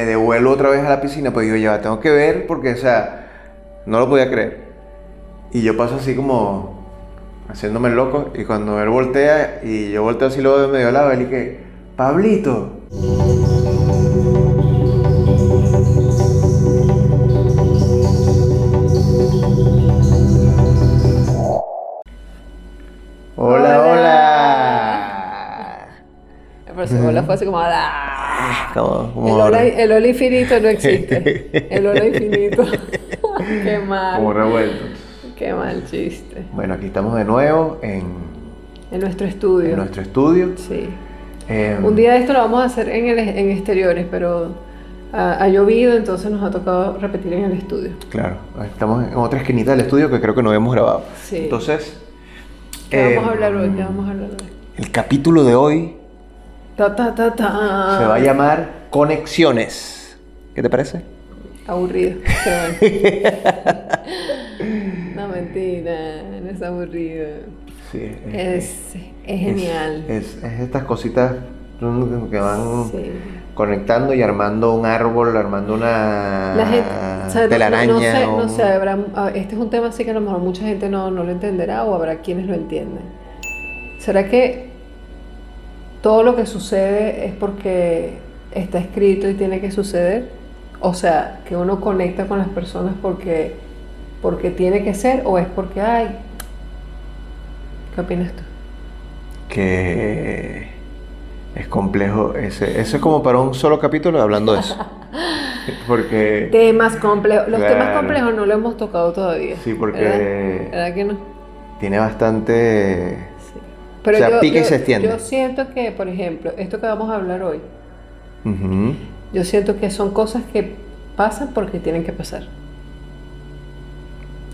Me devuelvo otra vez a la piscina, pues digo, ya tengo que ver porque, o sea, no lo podía creer. Y yo paso así como haciéndome el loco y cuando él voltea y yo volteo así luego de medio lado, él y que, Pablito. Hola, Hola. hola. Por eso hola fue así como ¡ah! Como El hola infinito no existe. El hola infinito. Qué como mal. revueltos. Qué mal chiste. Bueno, aquí estamos de nuevo En nuestro en estudio. nuestro estudio. Sí. Em, Un día de esto lo vamos a hacer en exteriores, pero ha llovido, entonces nos ha tocado repetir en el estudio. Claro, estamos en otra esquinita del estudio que creo que no hemos grabado. Sí. Entonces, ¿Qué vamos a hablar hoy? ¿Qué vamos a hablar hoy? el capítulo de hoy Ta, ta, ta, ta. se va a llamar Conexiones. ¿Qué te parece? Aburrido. Qué bueno. No, mentira, no es aburrido. Sí, Es genial. Es estas cositas que van Sí. conectando y armando un árbol, armando una La gente, o sea, telaraña. no sé, este es un tema así que a lo mejor mucha gente no lo entenderá o habrá quienes lo entienden. ¿Será que todo lo que sucede es porque está escrito y tiene que suceder? O sea, que uno conecta con las personas porque tiene que ser o es porque hay. ¿Qué opinas tú? Que es complejo. Ese es como para un solo capítulo hablando de eso. Porque, Temas complejos. Los temas claro, complejos no lo hemos tocado todavía. sí, porque ¿Verdad que no? tiene bastante. Sí. Pero O sea, pica y se extiende. yo siento que, por ejemplo, esto que vamos a hablar hoy, Ujú. yo siento que son cosas que pasan porque tienen que pasar.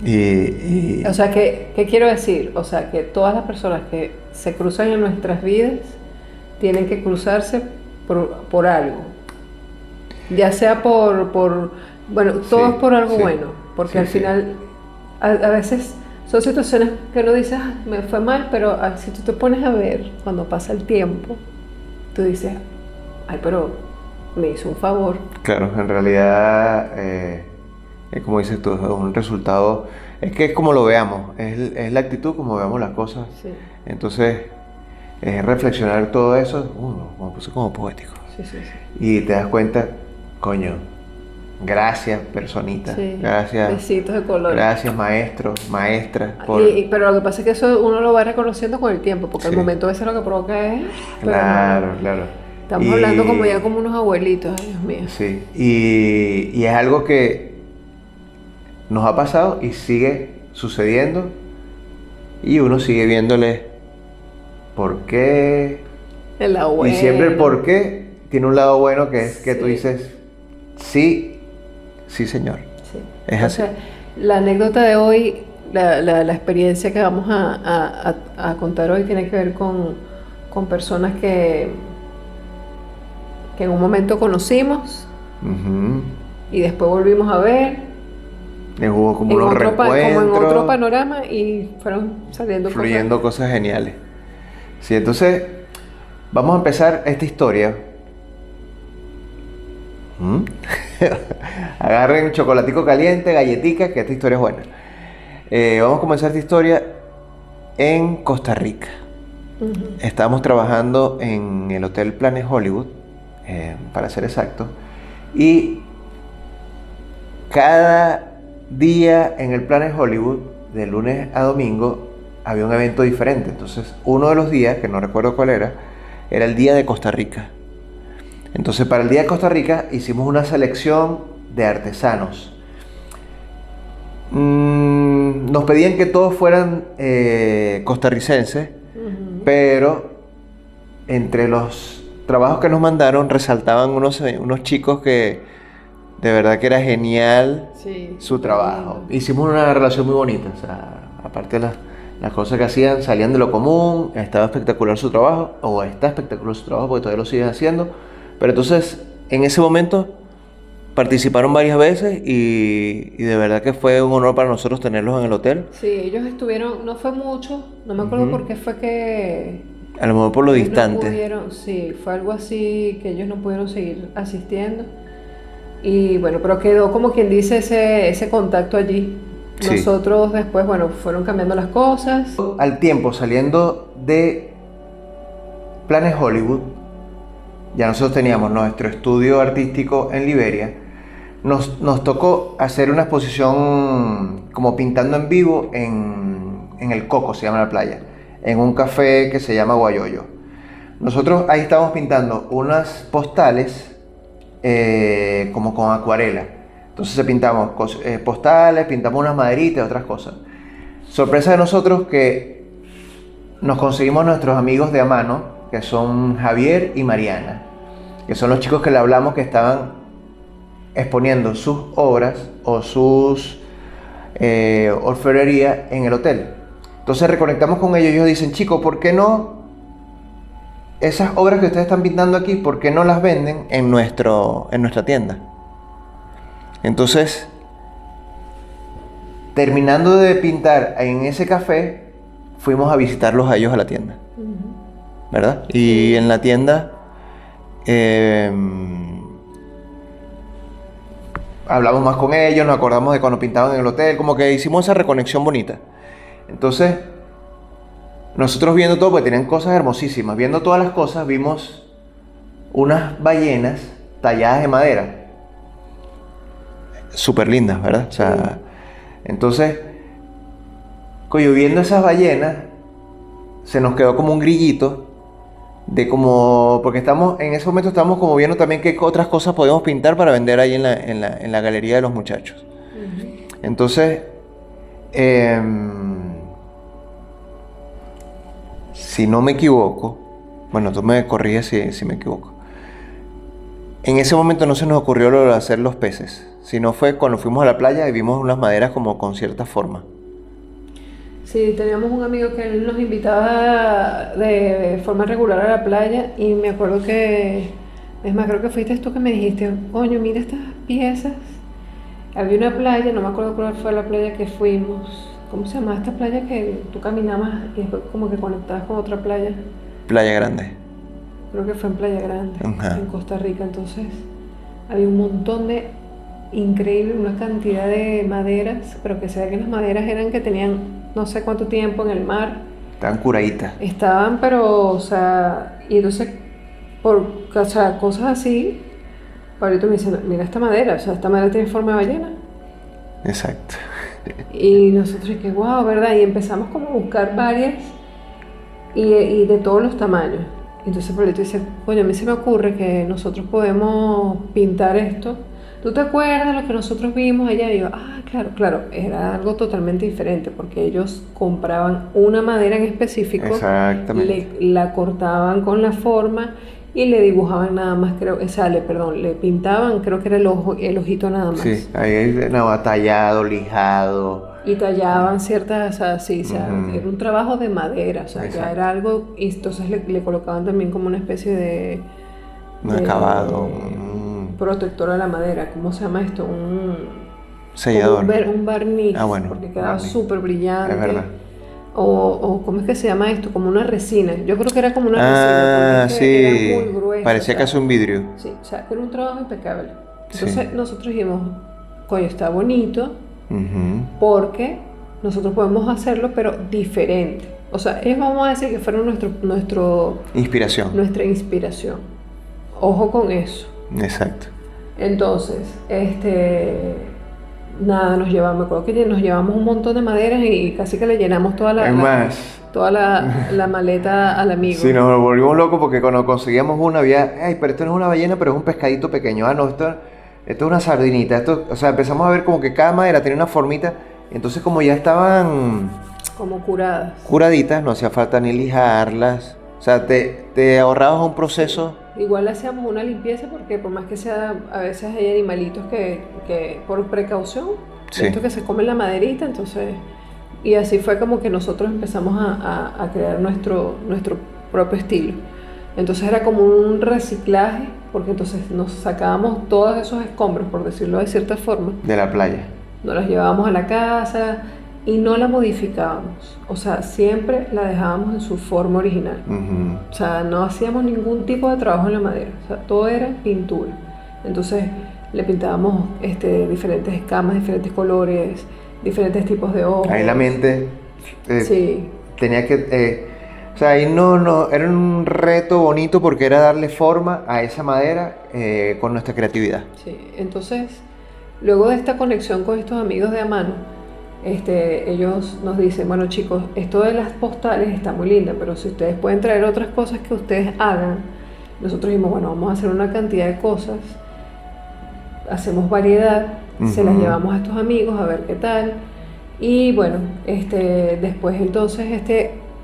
Y O sea, ¿qué quiero decir? O sea, que todas las personas que se cruzan en nuestras vidas tienen que cruzarse por algo. Ya sea bueno, todo Sí, es por algo sí, bueno, porque sí, al sí. final, a veces son situaciones que uno dice, "Ah, me fue mal", pero si tú te pones a ver, cuando pasa el tiempo, tú dices, ay, pero me hizo un favor. Claro, en realidad, es como dices tú, es un resultado. Es que es como lo veamos, es la actitud como veamos las cosas. Sí, Entonces, es reflexionar todo eso. Me puse como poético. sí, sí, sí. Y te das cuenta, coño, gracias, personita. Sí, Gracias, besitos de colores. gracias, maestro, maestra, Pero lo que pasa es que eso uno lo va reconociendo con el tiempo, porque al Sí. momento a veces lo que provoca es, pero Claro, no. claro. Estamos hablando como ya como unos abuelitos, ay Dios mío. Sí, y es algo que nos ha pasado y sigue sucediendo y uno sigue viéndole por qué. El lado Y bueno. siempre el por qué tiene un lado bueno que es que tú Sí. dices, sí, sí señor. Sí. Es así. Entonces, la anécdota de hoy, la experiencia que vamos a contar hoy tiene que ver con personas que en un momento conocimos Ujú. y después volvimos a ver Hubo como en unos como en otro reencuentros, panorama y fueron saliendo fluyendo cosas geniales. Sí, entonces vamos a empezar esta historia. ¿Mm? Agarren chocolatico caliente, galletica, que esta historia es buena. Vamos a comenzar esta historia en Costa Rica. Ujú. Estábamos trabajando en el Hotel Planet Hollywood, para ser exacto, y cada día en el Planet Hollywood, de lunes a domingo, había un evento diferente. Entonces, uno de los días, que no recuerdo cuál era el día de Costa Rica. Entonces, para el día de Costa Rica hicimos una selección de artesanos. Nos pedían que todos fueran costarricenses, Ujú. pero entre los trabajos que nos mandaron resaltaban unos chicos que de verdad que era genial Sí, su súper trabajo. lindo. Hicimos una relación muy bonita, o sea, aparte de las cosas que hacían, salían de lo común, estaba espectacular su trabajo, o está espectacular su trabajo porque todavía lo siguen haciendo. Pero entonces, en ese momento, participaron varias veces y de verdad que fue un honor para nosotros tenerlos en el hotel. Sí, ellos estuvieron, no fue mucho, no me acuerdo por qué fue que A lo mejor por lo ellos no distante. pudieron, sí, fue algo así que ellos no pudieron seguir asistiendo. Y bueno, pero quedó como quien dice ese contacto allí. Sí. Nosotros después, bueno, fueron cambiando las cosas. Al tiempo, saliendo de Planes Hollywood, ya nosotros teníamos nuestro estudio artístico en Liberia. Nos tocó hacer una exposición como pintando en vivo en el Coco, se llama la playa, en un café que se llama Guayoyo. Nosotros ahí estábamos pintando unas postales como con acuarela. Entonces pintamos postales, pintamos unas maderitas y otras cosas. Sorpresa de nosotros que nos conseguimos nuestros amigos de a mano, que son Javier y Mariana, que son los chicos que le hablamos que estaban exponiendo sus obras o sus orfebrería en el hotel. Entonces reconectamos con ellos y ellos dicen, chicos, ¿por qué no esas obras que ustedes están pintando aquí, por qué no las venden en nuestra tienda? Entonces, terminando de pintar en ese café, fuimos a visitarlos a ellos a la tienda, ¿verdad? Y en la tienda hablamos más con ellos, nos acordamos de cuando pintaban en el hotel, como que hicimos esa reconexión bonita. Entonces, nosotros viendo todo, porque tenían cosas hermosísimas, viendo todas las cosas, vimos unas ballenas talladas de madera, súper lindas, ¿verdad? O sea, entonces, coño, viendo esas ballenas, se nos quedó como un grillito de como, porque en ese momento estamos como viendo también qué otras cosas podemos pintar para vender ahí en la galería de los muchachos. Entonces, si no me equivoco, bueno, tú me corriges si me equivoco, en ese momento no se nos ocurrió lo de hacer los peces, sino fue cuando fuimos a la playa y vimos unas maderas como con cierta forma. Sí, teníamos un amigo que él nos invitaba de forma regular a la playa y me acuerdo que, es más, creo que fuiste tú que me dijiste, coño, mira estas piezas. Había una playa, no me acuerdo cuál fue la playa que fuimos. ¿Cómo se llama esta playa que tú caminabas y después como que conectabas con otra playa? Playa Grande. Creo que fue en Playa Grande, Ajá. en Costa Rica. Entonces había un montón de, increíble, una cantidad de maderas, pero que se ve que las maderas eran que tenían no sé cuánto tiempo en el mar. Estaban curaditas. Estaban, pero, o sea, y entonces, o sea, cosas así, Pablito me dice, mira esta madera, o sea, esta madera tiene forma de ballena. Exacto. Y nosotros, que wow, ¿verdad? Y empezamos como a buscar varias y de todos los tamaños. Entonces Pablito dice, coño, a mí se me ocurre que nosotros podemos pintar esto. ¿Tú te acuerdas lo que nosotros vimos allá? Y yo, claro, era algo totalmente diferente porque ellos compraban una madera en específico, Exactamente. la cortaban con la forma y le dibujaban nada más, creo, le pintaban, creo que era el ojito nada más. Sí, ahí nada, tallado, lijado. Y tallaban ciertas, o sea, sí, o sea, era un trabajo de madera, o sea, ya Exacto. era algo, y entonces le colocaban también como una especie de Un acabado. protector a la madera, ¿cómo se llama esto? Sellador. Un barniz, Ah, bueno, porque quedaba barniz. súper brillante. Es verdad. O ¿cómo es que se llama esto? Como una resina. Yo creo que era como una Ah, resina, porque es que era sí. muy gruesa. Parecía o sea, casi un vidrio. Sí, o sea, era un trabajo impecable. Sí. Entonces nosotros dijimos, coño, está bonito, Ujú. porque nosotros podemos hacerlo, pero diferente. O sea, ellos vamos a decir que fueron Inspiración. nuestra inspiración. Ojo con eso. Exacto. Entonces, nada, me acuerdo que nos llevamos un montón de maderas y casi que le llenamos toda Es más, la maleta al amigo. sí, nos volvimos locos porque cuando conseguíamos una había, ay, pero esto no es una ballena, pero es un pescadito pequeño. Ah, no, esto es una sardinita. O sea, empezamos a ver como que cada madera tenía una formita. Entonces, como ya estaban Como curadas. curaditas, no hacía falta ni lijarlas. O sea, te ahorrabas un proceso. Igual hacíamos una limpieza porque por más que sea, a veces hay animalitos que por precaución, Sí. de estos que se comen la maderita, entonces, y así fue como que nosotros empezamos a crear nuestro propio estilo. Entonces era como un reciclaje, porque entonces nos sacábamos todos esos escombros, por decirlo de cierta forma, De la playa. nos las llevábamos a la casa y no la modificábamos, o sea, siempre la dejábamos en su forma original. Ujú. O sea, no hacíamos ningún tipo de trabajo en la madera, o sea, todo era pintura. Entonces, le pintábamos diferentes escamas, diferentes colores, diferentes tipos de ojos. Ahí la mente Sí, tenía que... o sea, ahí era un reto bonito porque era darle forma a esa madera con nuestra creatividad. sí. Entonces, luego de esta conexión con estos amigos de Amano, ellos nos dicen, bueno chicos, esto de las postales está muy linda, pero si ustedes pueden traer otras cosas que ustedes hagan, nosotros dijimos, bueno, vamos a hacer una cantidad de cosas, hacemos variedad, se las llevamos a estos amigos a ver qué tal. Y bueno, después entonces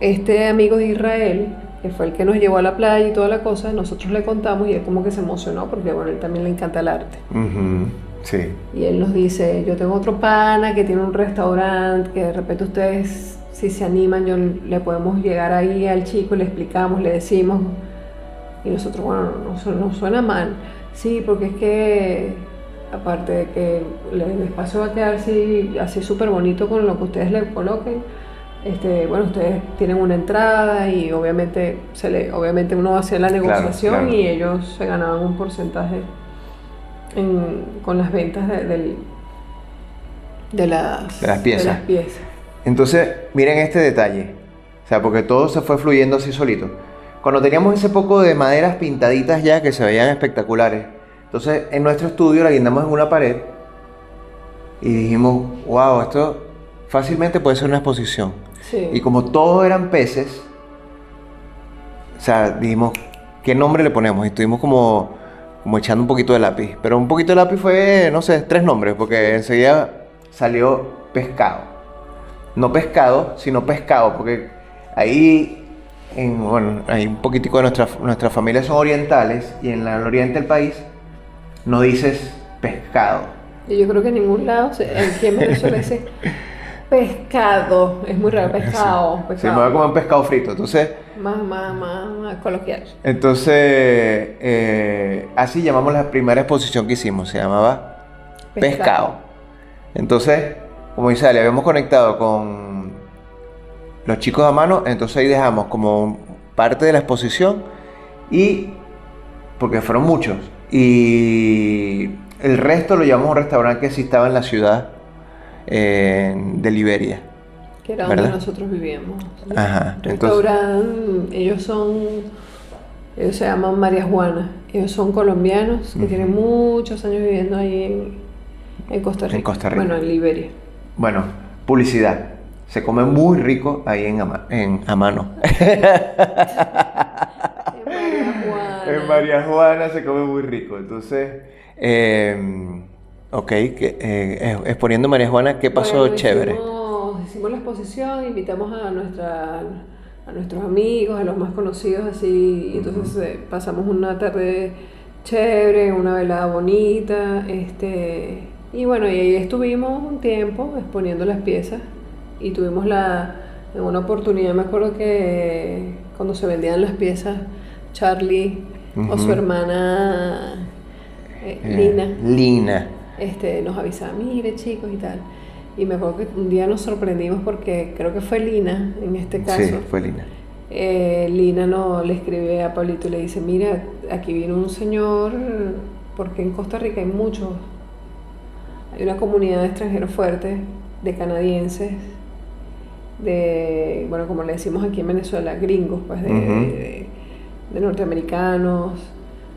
este amigo de Israel, que fue el que nos llevó a la playa y toda la cosa, nosotros le contamos y él como que se emocionó porque bueno, él también le encanta el arte. Ujú, sí. Y él nos dice, yo tengo otro pana que tiene un restaurante, que de repente ustedes, si se animan, le podemos llegar ahí al chico, le explicamos, le decimos. Y nosotros, bueno, no suena mal. Sí, porque es que, aparte de que el espacio va a quedar así súper bonito con lo que ustedes le coloquen, bueno, ustedes tienen una entrada y obviamente uno hacía la negociación, claro. y ellos se ganaban un porcentaje con las ventas de las piezas. piezas. Entonces, miren este detalle. O sea, porque todo se fue fluyendo así solito. Cuando teníamos ese poco de maderas pintaditas ya que se veían espectaculares, entonces en nuestro estudio la guindamos en una pared y dijimos, wow, esto fácilmente puede ser una exposición. Sí. Y como todos eran peces, o sea, dijimos, ¿qué nombre le ponemos? Y estuvimos como echando un poquito de lápiz. Pero un poquito de lápiz fue, no sé, 3 nombres, porque enseguida salió pescado. No pescado, sino pescado, porque ahí, bueno, hay un poquitico de nuestras familias son orientales, y en el oriente del país no dices pescado. Y yo creo que en ningún lado, aquí en Venezuela dice pescado, es muy raro, pescado. Sí, me voy a comer un pescado frito, entonces... Más coloquial. Entonces, así llamamos la primera exposición que hicimos, se llamaba Pescado. Entonces, como dice, le habíamos conectado con los chicos a mano, entonces ahí dejamos como parte de la exposición, y porque fueron muchos, y el resto lo llevamos a un restaurante que sí estaba en la ciudad de Liberia, que era ¿verdad? donde nosotros vivíamos. Ajá. Restaurante, ellos se llaman María Juana, ellos son colombianos que tienen muchos años viviendo ahí en Costa Rica. En Costa Rica. Bueno, en Liberia. Bueno, publicidad. Se come muy rico ahí en Amano. En María Juana se come muy rico. Entonces, ok, exponiendo María Juana, ¿qué pasó? Bueno, chévere? Hicimos la exposición, invitamos a nuestros amigos, a los más conocidos, así, y entonces pasamos una tarde chévere, una velada bonita, y bueno, y ahí estuvimos un tiempo exponiendo las piezas, y tuvimos en una oportunidad, me acuerdo que cuando se vendían las piezas, Charlie o su hermana Lina. nos avisaba, mire chicos y tal. Y me acuerdo que un día nos sorprendimos porque creo que fue Lina en este caso. Sí, fue Lina. Lina le escribe a Pablito y le dice, mira, aquí vino un señor, porque en Costa Rica hay una comunidad de extranjeros fuertes, de canadienses, bueno, como le decimos aquí en Venezuela, gringos, pues de norteamericanos.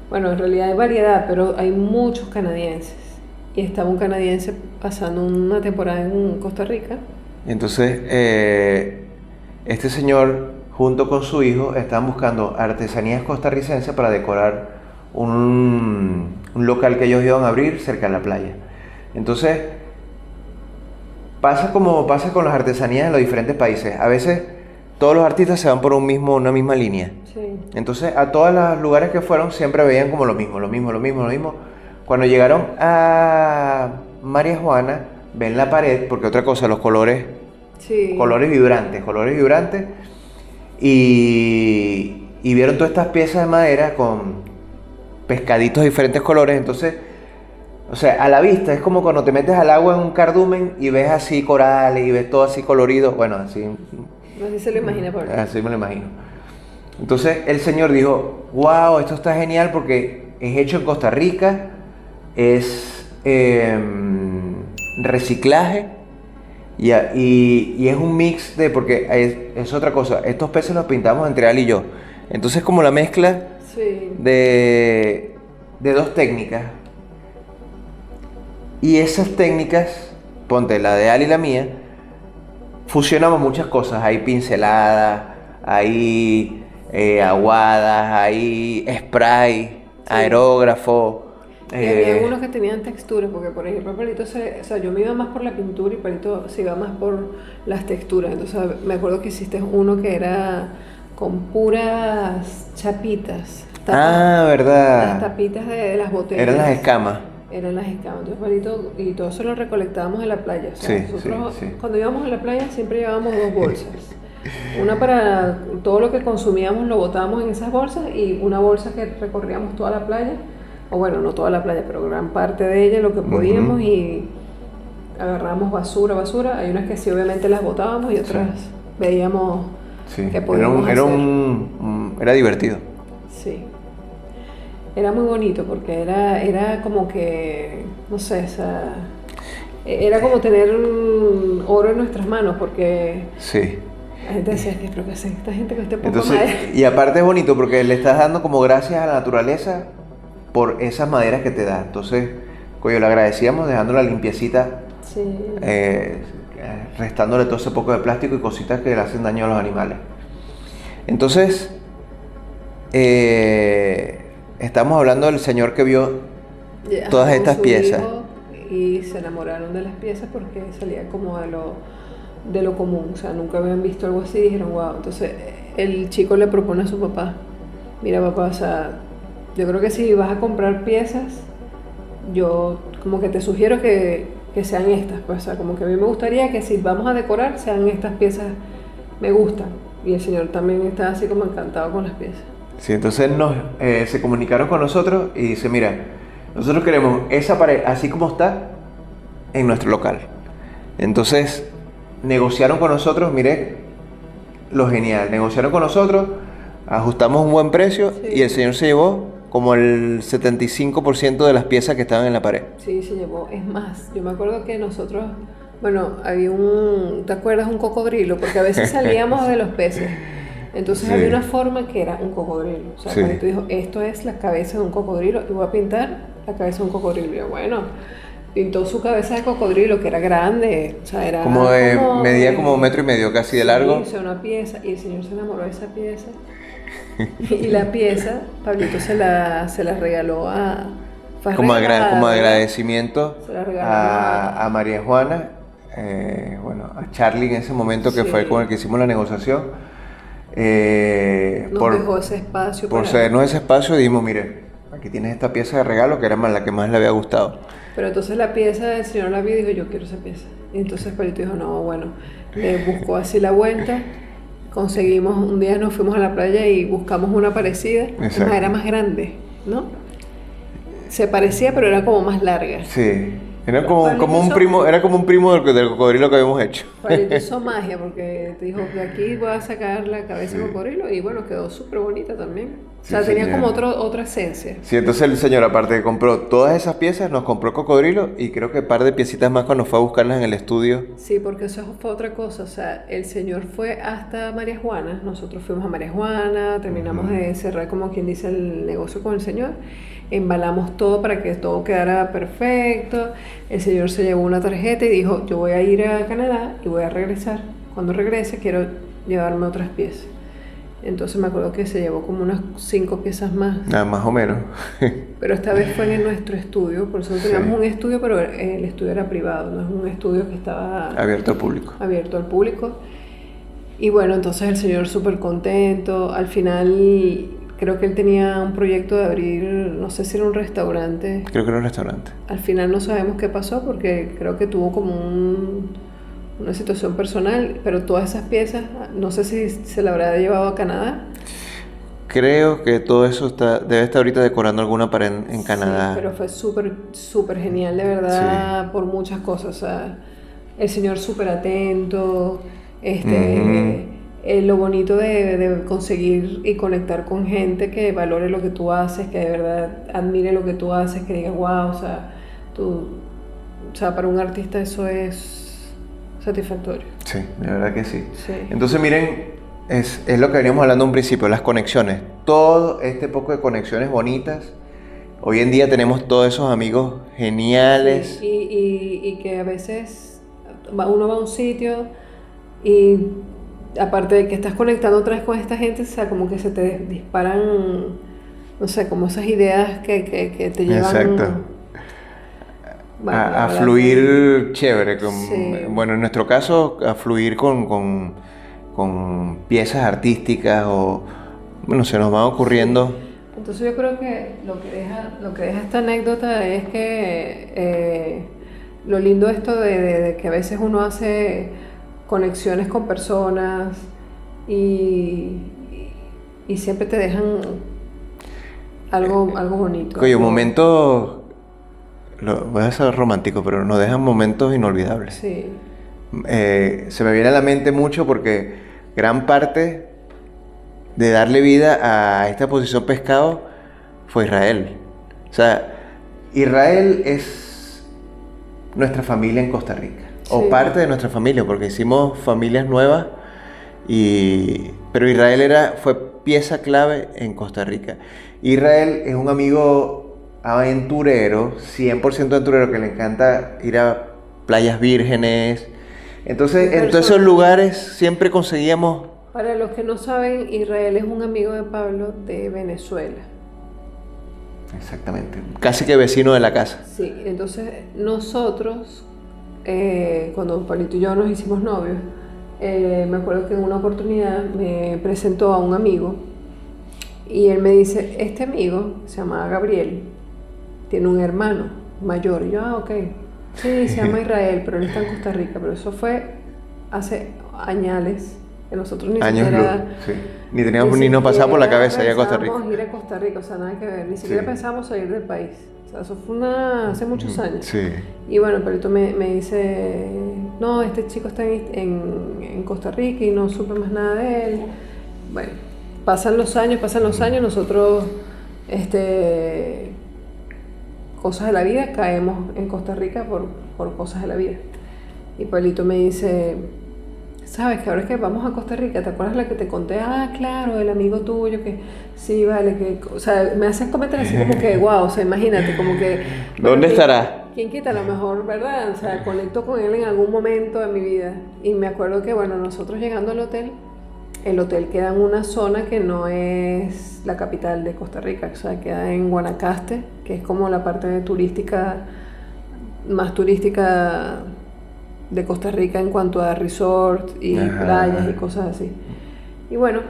Bueno, en realidad hay variedad, pero hay muchos canadienses. Y estaba un canadiense pasando una temporada en Costa Rica. Entonces, este señor, junto con su hijo, estaban buscando artesanías costarricenses para decorar un local que ellos iban a abrir cerca de la playa. Entonces, pasa como pasa con las artesanías en los diferentes países. A veces, todos los artistas se van por una misma línea. Sí. Entonces, a todos los lugares que fueron, siempre veían como lo mismo. Cuando llegaron a María Juana, ven la pared, porque otra cosa, los colores, colores vibrantes, y vieron todas estas piezas de madera con pescaditos de diferentes colores. Entonces, o sea, a la vista es como cuando te metes al agua en un cardumen y ves así corales y ves todo así colorido. Bueno, así se lo imagina Pablo. Así me lo imagino. Entonces el señor dijo, wow, esto está genial porque es hecho en Costa Rica, es reciclaje y es un mix de, porque es otra cosa, estos peces los pintamos entre Al y yo, entonces como la mezcla Sí. de dos técnicas, y esas técnicas, ponte la de Al y la mía, fusionamos muchas cosas, hay pinceladas, hay aguadas, hay spray, aerógrafo. Y había algunos que tenían texturas, porque por ejemplo Palito o sea, yo me iba más por la pintura y Palito se iba más por las texturas. Entonces me acuerdo que hiciste uno que era con puras chapitas. Las ¿Verdad? tapitas de las botellas. Eran las escamas. Eran las escamas. Entonces Palito, y todo eso lo recolectábamos en la playa. O sea, Sí, nosotros sí. cuando íbamos a la playa siempre llevábamos dos bolsas. Una para todo lo que consumíamos lo botábamos en esas bolsas y una bolsa que recorríamos toda la playa, o bueno, no toda la playa, pero gran parte de ella, lo que podíamos, y agarrábamos basura. Hay unas que sí obviamente las botábamos y otras veíamos Sí, que podíamos hacer. Era divertido. Sí. Era muy bonito porque era como que, no sé, o sea, era como tener un oro en nuestras manos porque Sí. la gente decía, ¿qué creo que hace esta gente con este poco Entonces, madera? y aparte es bonito porque le estás dando como gracias a la naturaleza por esas maderas que te da. Entonces, coño, le agradecíamos dejándola limpiecita, Sí. restándole todo ese poco de plástico y cositas que le hacen daño a los animales. Entonces, estamos hablando del señor que vio Ya, todas con estas su piezas. hijo, y se enamoraron de las piezas porque salía como de lo común, o sea, nunca habían visto algo así y dijeron, wow. Entonces el chico le propone a su papá, mira papá, o sea, yo creo que si vas a comprar piezas, yo como que te sugiero que sean estas, pues, o sea, como que a mí me gustaría que si vamos a decorar, sean estas piezas, me gustan. Y el señor también está así como encantado con las piezas. Sí, entonces se comunicaron con nosotros y dice, mira, nosotros queremos esa pared así como está en nuestro local. Entonces negociaron con nosotros, mire lo genial, negociaron con nosotros, ajustamos un buen precio y el señor se llevó como el 75% de las piezas que estaban en la pared. Sí, se llevó. Es más, yo me acuerdo que nosotros, bueno, había ¿te acuerdas? Un cocodrilo, porque a veces salíamos de los peces. Entonces había una forma que era un cocodrilo. O sea, Juanito dijo, esto es la cabeza de un cocodrilo y voy a pintar la cabeza de un cocodrilo. Y yo, bueno, pintó su cabeza de cocodrilo, que era grande. O sea, era medía como 1,5 metros casi de largo. Sí, o sea, una pieza. Y el señor se enamoró de esa pieza. Y la pieza, Pablito se la regaló a... Como agradecimiento se la regaló a María Juana, bueno, a Charlie en ese momento que fue con el que hicimos la negociación. Nos dejó ese espacio. Por cedernos ese espacio, dijimos, mire, aquí tienes esta pieza de regalo que era la que más le había gustado. Pero entonces la pieza del señor la vio y dijo, yo quiero esa pieza. Y entonces Pablito dijo, no, bueno, le buscó así la vuelta. Conseguimos, un día nos fuimos a la playa y buscamos una parecida. Además, era más grande, ¿no? Se parecía, pero era como más larga. Sí. Era como un primo del cocodrilo que habíamos hecho. Pablito hizo magia porque te dijo que aquí voy a sacar la cabeza de cocodrilo y bueno, quedó súper bonita también. O sea, tenía como otra esencia. Sí, entonces el señor, aparte de compró todas esas piezas, nos compró cocodrilo y creo que un par de piecitas más cuando fue a buscarlas en el estudio. Sí, porque eso fue otra cosa. O sea, el señor fue hasta María Juana, nosotros fuimos a María Juana, terminamos de cerrar, como quien dice, el negocio con el señor. Embalamos todo para que todo quedara perfecto. El señor se llevó una tarjeta y dijo, yo voy a ir a Canadá y voy a regresar. Cuando regrese quiero llevarme otras piezas. Entonces me acuerdo que se llevó como unas 5 piezas más. Nada, más o menos. Pero esta vez fue en nuestro estudio, por eso teníamos un estudio, pero el estudio era privado, no es un estudio que estaba abierto al público. Abierto al público. Y bueno, entonces el señor súper contento. Al final creo que él tenía un proyecto de abrir, no sé si era un restaurante. Creo que era un restaurante. Al final no sabemos qué pasó porque creo que tuvo como una situación personal, pero todas esas piezas, no sé si se la habrá llevado a Canadá. Creo que todo eso debe estar ahorita decorando alguna pared en Canadá. Sí, pero fue súper genial, de verdad, por muchas cosas. O sea, el señor súper atento, lo bonito de conseguir y conectar con gente que valore lo que tú haces, que de verdad admire lo que tú haces, que diga, wow, o sea, para un artista eso es satisfactorio. Sí, de verdad que sí. Sí. Entonces miren, es lo que veníamos hablando en un principio, las conexiones. Todo este poco de conexiones bonitas. Hoy en día tenemos todos esos amigos geniales. Sí, y que a veces uno va a un sitio y aparte de que estás conectando otra vez con esta gente, o sea, como que se te disparan, no sé, como esas ideas que te llevan... Exacto. Bueno, A fluir chévere. Sí. Bueno, en nuestro caso, a fluir con piezas artísticas o... Bueno, se nos van ocurriendo... Sí. Entonces yo creo que lo que deja esta anécdota es que lo lindo esto de que a veces uno hace conexiones con personas y siempre te dejan algo bonito. Oye, un momento... voy a ser romántico, pero nos dejan momentos inolvidables. Sí. Se me viene a la mente mucho porque gran parte de darle vida a esta posición pescado fue Israel. O sea, Israel es nuestra familia en Costa Rica, o Sí. parte de nuestra familia, porque hicimos familias nuevas, pero Israel fue pieza clave en Costa Rica. Israel es un amigo aventurero, 100% aventurero, que le encanta ir a playas vírgenes. Entonces, en todos esos lugares siempre conseguíamos... Para los que no saben, Israel es un amigo de Pablo de Venezuela. Exactamente, casi que vecino de la casa. Sí, entonces nosotros, cuando Pablito y yo nos hicimos novios, me acuerdo que en una oportunidad me presentó a un amigo y él me dice, este amigo se llama Gabriel, tiene un hermano mayor. Y yo, ok, sí, se llama Israel, pero él está en Costa Rica, pero eso fue hace años. Que nosotros ni Años siquiera... luz, sí. Ni nos pasaba por la cabeza ir a Costa Rica. Ir a Costa Rica, o sea, nada que ver. Ni siquiera pensábamos salir del país. O sea, eso fue hace muchos años. Sí. Y bueno, Perito me dice, no, este chico está en Costa Rica y no supe más nada de él. Bueno, pasan los años, nosotros, cosas de la vida, caemos en Costa Rica por cosas de la vida. Y Pablito me dice, ¿sabes que ahora que vamos a Costa Rica, te acuerdas la que te conté? Ah, claro, el amigo tuyo que sí, vale, que, o sea, me haces comentarios así como que, wow, o sea, imagínate, como que... ¿Dónde estará? ¿Quién quita? A lo mejor, ¿verdad? O sea, conecto con él en algún momento de mi vida. Y me acuerdo que, bueno, nosotros llegando al hotel, el hotel queda en una zona que no es la capital de Costa Rica, o sea, queda en Guanacaste, que es como la parte turística, más turística de Costa Rica en cuanto a resort y playas y cosas así. Y bueno,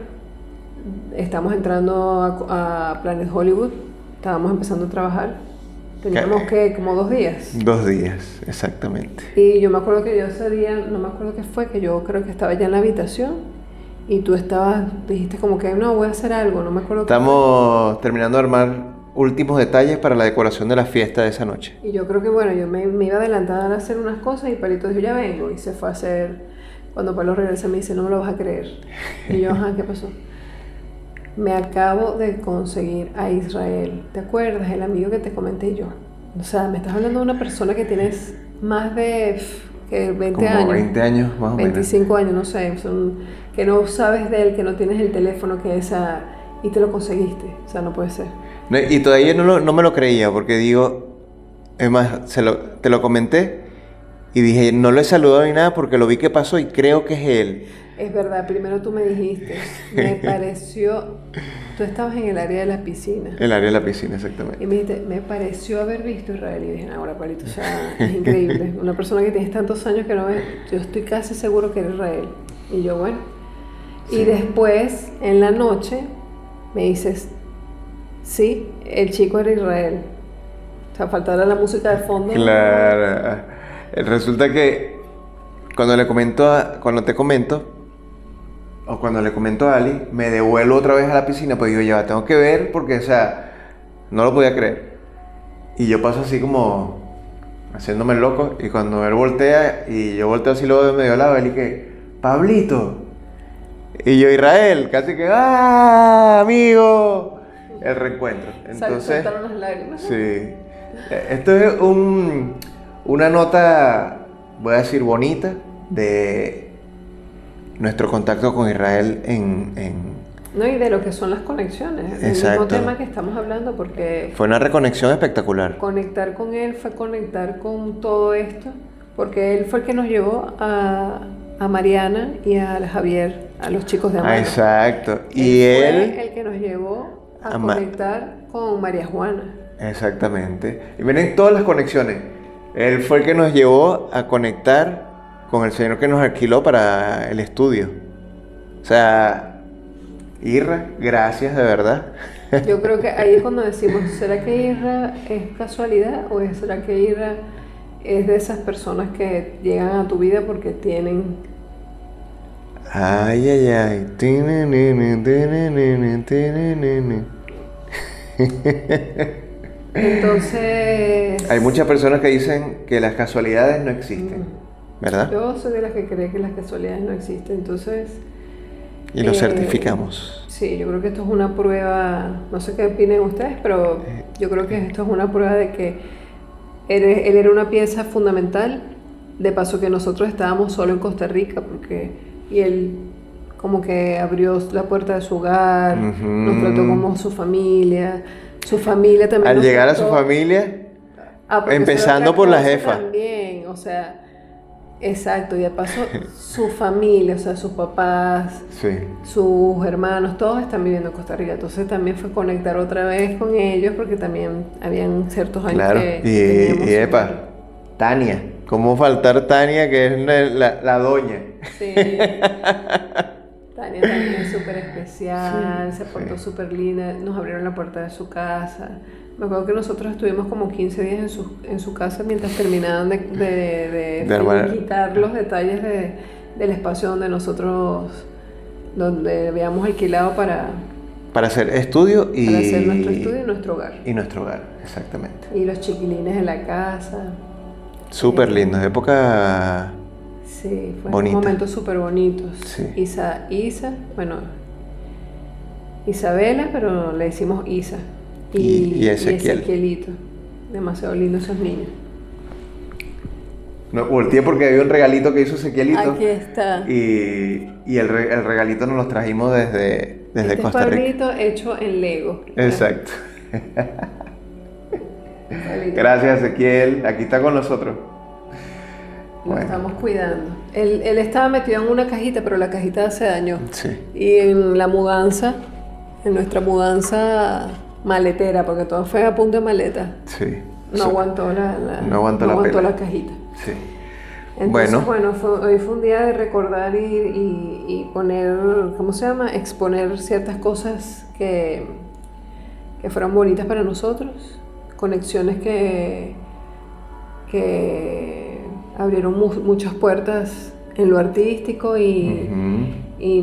estamos entrando a Planet Hollywood, estábamos empezando a trabajar, teníamos como 2 días. 2 días, exactamente. Y yo me acuerdo que yo ese día, no me acuerdo qué fue, que yo creo que estaba ya en la habitación y tú dijiste como que no, voy a hacer algo, no me acuerdo. Estamos terminando de armar últimos detalles para la decoración de la fiesta de esa noche. Y yo creo que bueno, yo me iba a adelantar a hacer unas cosas y Palito dijo, ya vengo, y se fue a hacer. Cuando Pablo regresa me dice, no me lo vas a creer. Y yo, ajá, ¿qué pasó? Me acabo de conseguir a Israel. ¿Te acuerdas? El amigo que te comenté yo. O sea, me estás hablando de una persona que tienes más de que 20 como años. 20 años más o menos. 25 años, no sé. Que no sabes de él, que no tienes el teléfono, y te lo conseguiste. O sea, no puede ser. No, y todavía no me lo creía porque digo, es más, te lo comenté y dije, no lo he saludado ni nada porque lo vi que pasó y creo que es él. Es verdad, primero tú me dijiste, me pareció, tú estabas en el área de la piscina. El área de la piscina, exactamente. Y me dijiste, me pareció haber visto a Israel. Y dije, ahora Palito, o sea, es increíble. Una persona que tienes tantos años que no ves, yo estoy casi seguro que era Israel. Y yo, bueno. Sí. Y después, en la noche, me dices, sí, el chico era Israel. O sea, faltaba la música de fondo. Claro. Resulta que cuando le comento cuando le comento a Ali, me devuelvo otra vez a la piscina, pues digo, ya tengo que ver porque, o sea, no lo podía creer. Y yo paso así como haciéndome el loco, y cuando él voltea y yo volteo así luego de medio lado, él y que, Pablito. Y yo, Israel, casi que, ¡ah, amigo! El reencuentro. Entonces, Saltaron las lágrimas. sí. Esto es una nota, voy a decir, bonita de nuestro contacto con Israel No, y de lo que son las conexiones. El mismo Exacto. tema que estamos hablando, porque Fue una reconexión espectacular. conectar con él fue conectar con todo esto, porque él fue el que nos llevó a Mariana y a Javier, a los chicos de Amaro. Exacto. Y Fue él... el que nos llevó a Ama- conectar con María Juana. Exactamente. Y miren todas las conexiones. Él fue el que nos llevó a conectar con el señor que nos alquiló para el estudio. O sea, Irra, gracias de verdad. Yo creo que ahí es cuando decimos, ¿será que Irra es casualidad o será que Irra es de esas personas que llegan a tu vida porque tienen... Ay, ay, ay. Tinenene, tinenene, tinenene. Entonces... Hay muchas personas que dicen que las casualidades no existen, ¿verdad? Yo soy de las que cree que las casualidades no existen, entonces... Y lo certificamos. Sí, yo creo que esto es una prueba, no sé qué opinen ustedes, pero yo creo que esto es una prueba de que él era una pieza fundamental, de paso que nosotros estábamos solo en Costa Rica, y él como que abrió la puerta de su hogar, Ujú. nos trató como su familia también Al nos llegar a su trató. familia, Porque empezando eso es por la otra cosa jefa. también, o sea, exacto, y de paso su familia, o sea, sus papás, Sí. sus hermanos, todos están viviendo en Costa Rica, entonces también fue conectar otra vez con ellos porque también habían ciertos años Claro, que y teníamos epa, Tania, ¿cómo faltar Tania, que es la doña? sí. Tania también es súper especial, se portó súper linda, nos abrieron la puerta de su casa. Me acuerdo que nosotros estuvimos como 15 días en su casa mientras terminaban de armar. quitar los detalles del espacio donde habíamos alquilado para Para hacer estudio hacer nuestro estudio y nuestro hogar. y nuestro hogar, exactamente. Y los chiquilines en la casa. Súper lindo, época... Sí, fue Bonita. momentos súper bonitos. Sí. Bueno, Isabela, pero le decimos Isa. Y Ezequiel. Ezequielito. Demasiado lindo esos niños. No, volteé porque había un regalito que hizo Ezequielito. Aquí está. Y el regalito nos los trajimos desde Este Costa Rica. Pablito hecho en Lego. Exacto. Pablito. Gracias, Ezequiel. Aquí está con nosotros. Lo Bueno. estamos cuidando. Él estaba metido en una cajita, pero la cajita se dañó. Sí. Y en la mudanza, en nuestra mudanza maletera, porque todo fue a punto de maleta, Sí. no aguantó no aguantó la pela. la cajita. Sí. Entonces, Bueno. hoy fue un día de recordar y poner, ¿cómo se llama? Exponer ciertas cosas que fueron bonitas para nosotros, conexiones que abrieron muchas puertas en lo artístico y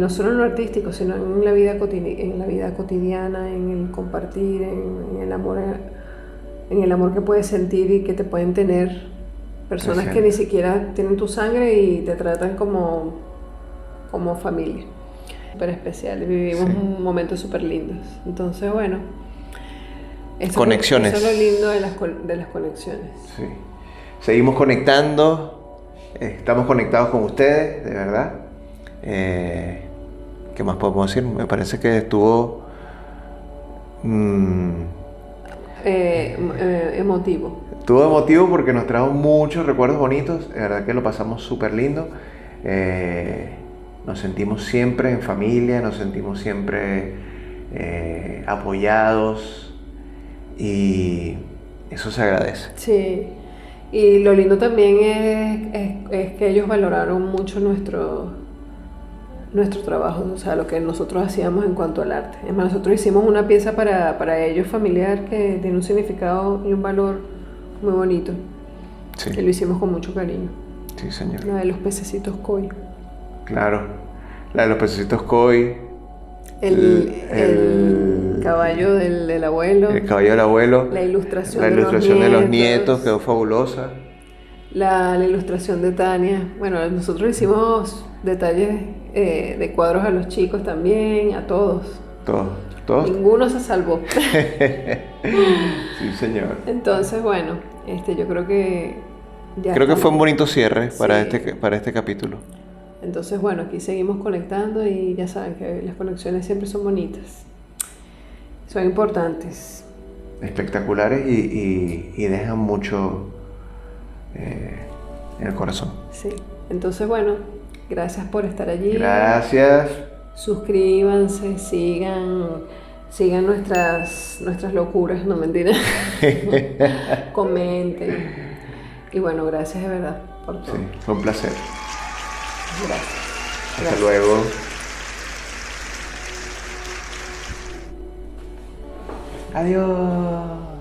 no solo en lo artístico, sino en la vida cotidiana, en el compartir, en el amor que puedes sentir y que te pueden tener personas que ni siquiera tienen tu sangre y te tratan como familia. Súper especial, vivimos momentos súper lindos. Entonces, bueno, Conexiones. Eso es lo lindo de las conexiones. Sí. Seguimos conectando, estamos conectados con ustedes, de verdad. ¿Qué más podemos decir? Me parece que estuvo Emotivo. estuvo emotivo porque nos trajo muchos recuerdos bonitos, de verdad que lo pasamos súper lindo. Nos sentimos siempre en familia, nos sentimos siempre apoyados y eso se agradece. Sí, y lo lindo también es que ellos valoraron mucho nuestro trabajo, o sea, lo que nosotros hacíamos en cuanto al arte. Es más, nosotros hicimos una pieza para ellos familiar que tiene un significado y un valor muy bonito, Sí, que lo hicimos con mucho cariño. sí, señor. La de los pececitos koi. Claro, la de los pececitos koi, El caballo del abuelo. el caballo del abuelo, La ilustración la de los ilustración de los nietos. nietos quedó fabulosa. la ilustración de Tania. Bueno, nosotros hicimos detalles de cuadros a los chicos también, a todos. Todos. Ninguno se salvó. Sí, señor. Entonces, bueno, yo creo que ya Creo que fue un estamos. bonito cierre para Sí. para este capítulo. Entonces, bueno, aquí seguimos conectando y ya saben que las conexiones siempre son bonitas, son importantes. Espectaculares y dejan mucho en el corazón. Sí. Entonces, bueno, gracias por estar allí. Gracias. Suscríbanse, sigan nuestras locuras, no mentira. Comenten. Y bueno, gracias de verdad por todo. Sí, fue un placer. Gracias. Hasta Gracias. luego. Adiós.